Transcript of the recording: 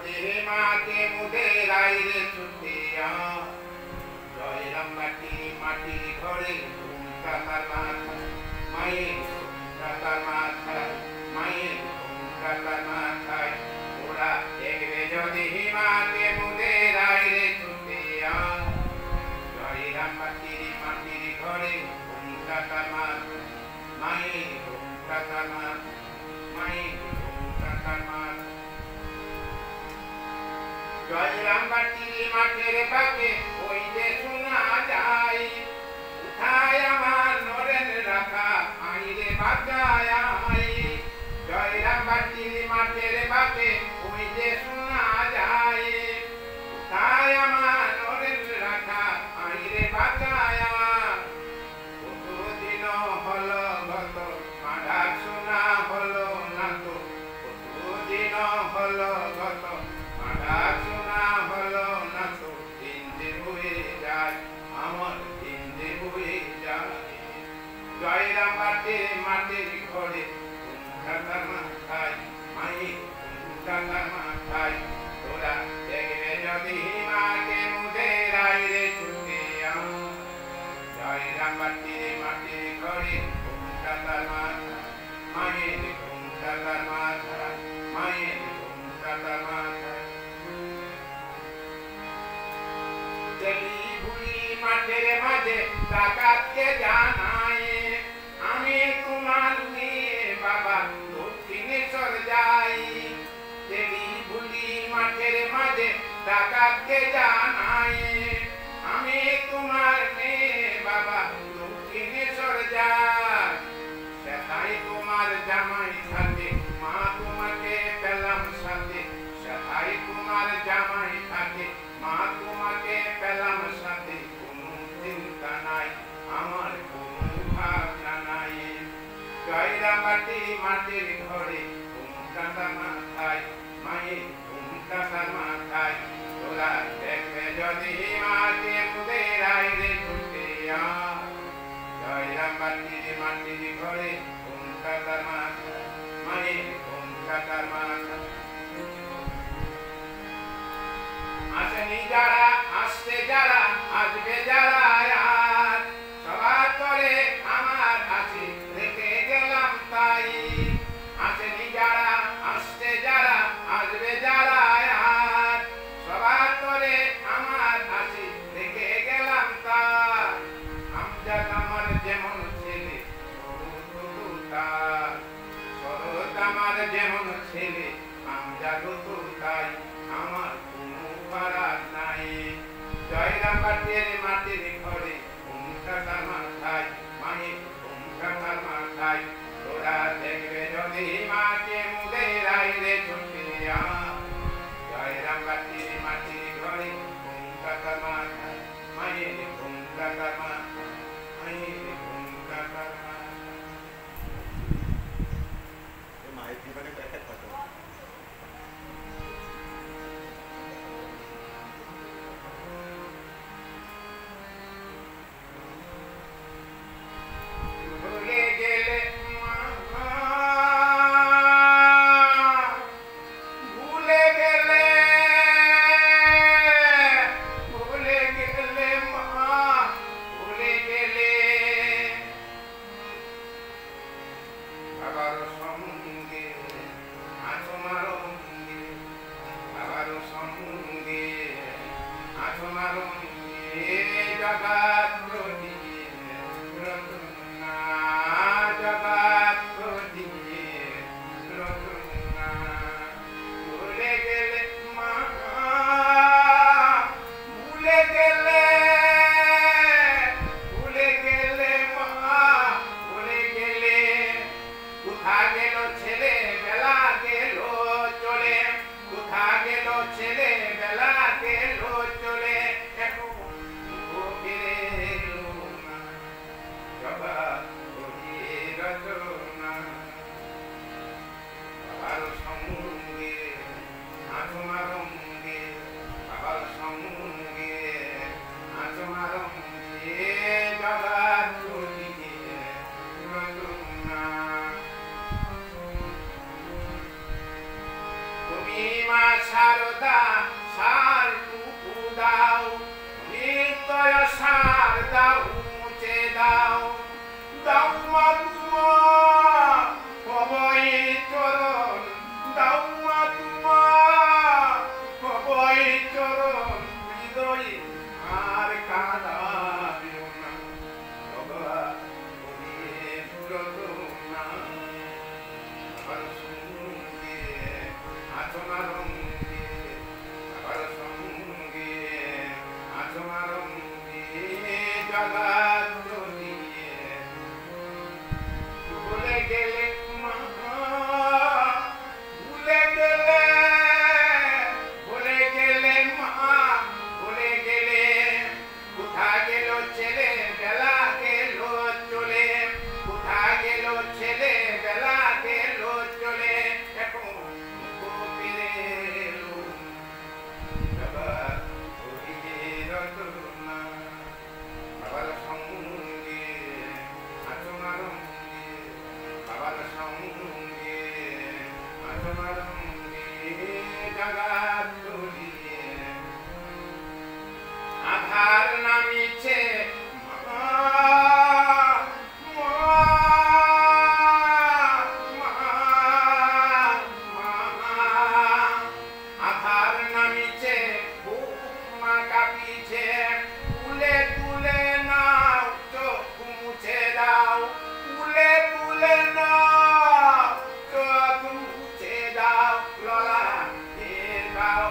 জয় মাকে মুদের আইরে ছুটিয়া জয় রাম মাটি ঘরে ঘুমটা তার মাথা মায়ের ঘুমটা তার মাথায় মায়ের ঘুমটা তার মাথায় ওরা দেখবে যদি মাকে মুদের আইরে ছুটিয়া জয় রাম মাটির ঘরে ঘুমটা তার মাথা মায়ের ঘুমটা তার মাথা মায়ের ঘুমটা তার মাথা জয় রাম মাঠের বাকে ওই যে শোনা যায় উঠায় আমার নরেন রাখা আইরে বাজায় জয় রাম মাঠের বাকে ওই যে শোনা যায় উঠায় আমার নরেন রাখা আইরে বাজায় কতদিন হলো গত মাডা শোনা হলো না তো কতদিন হলো গত মাডা শোনা হলো না তো দিন যে বয়ে যায় আমার দিন যে বয়ে যায় জয় রাম মাটির ঘরে ঘুমটা মাথায় মায়ের ঘুমটা মাথায় তোরা দেখবে যদি মাকে মুদের আইরে ছুটিয়া জয় রাম মাটির ঘরে ঘুমটা মাথায় মায়ের ঘুমটা মাথায় মায়ের ঘুমটা মাথায় চলি বুড়ি মাঠের মাঝে ডাকাতকে জানায় আমি তোমার মেয়ে বাবা দক্ষিণেশ্বর যাই চলি বুড়ি মাঠের মাঝে ডাকাতকে জানায় আমি তোমার মেয়ে বাবা দক্ষিণেশ্বর যাই সেটাই তোমার জামাই সাথে মা তোমাকে পেলাম সাথে সেটাই তোমার জামাই থাকে মা তোমাকে পেলাম সাথে কোনো চিন্তা নাই আমার কোনো ভাবনা নাই জয় রাম মাটির ঘরে ঘুমটা মাথায় মায়ের ঘুমটা মাথায় তোরা দেখবে যদি মাকে মুদের আইরে ছুটিয়া জয় রাম মাটির ঘরে ঘুমটা মাথায় মায়ের ঘুমটা মাথায় আসেনি যারা আসতে যারা আসবে যারা আর সবার করে আমার কাছে রেখে গেলাম তাই আসেনি যারা আসতে যারা আসবে যারা আর সবার করে আমার কাছে রেখে গেলাম তাই আমজাদ আমার যেমন ছেলে শরৎ আমার যেমন ছেলে আমজাদ তো তাই আমার পারার নাই জয় রাম মাটির ঘরে ঘুমটা মাথায় মায়ের ঘুমটা মাথায় তোরা দেখবে যদি মাকে মুদের আইরে ছুটিয়া জয় রাম মাটির ঘরে ঘুমটা মাথায় মায়ের ঘুমটা মাথায় মায়ের ঘুমটা মাথায় মায়ের জীবনে একটা কথা ভুলে মা শারদা সার টুকু দাও, নিত্যয় সার দাও মুছে দাও, দাও মা তুমা কবই চরণ, দাও মা তুমা কবই চরণ, হৃদয় আর কাঁদাবিও না, বাবা বলিয়ে ব্রত না, বাবার সঙ্গে আচমা রঙ্গে, বাবার সঙ্গে আচমা রঙ্গে জগৎ চলিয়ে ভুলে গেলে মা, ভুলে গেলে, ভুলে গেলে মা, ভুলে গেলে, কোথা গেল ছেলে বেলা গেল চলে, কোথা গেল ছেলে বেলা গেল চলে, এখন ফিরে এলো বাবা হরির রচনা, বাবার সঙ্গে আচমা রঙ্গে, বাবার সঙ্গে আচমা রঙ্গে জগৎ চলিয়ে আধার নামিছে মা, মা, মা, মা, আধার নামিছে বুক মা কাঁপিছে, তুলে তুলে নাও চোখ মুছে দাও, তুলে তুলে নাও চোখ মুছে দাও, ললা এ দাও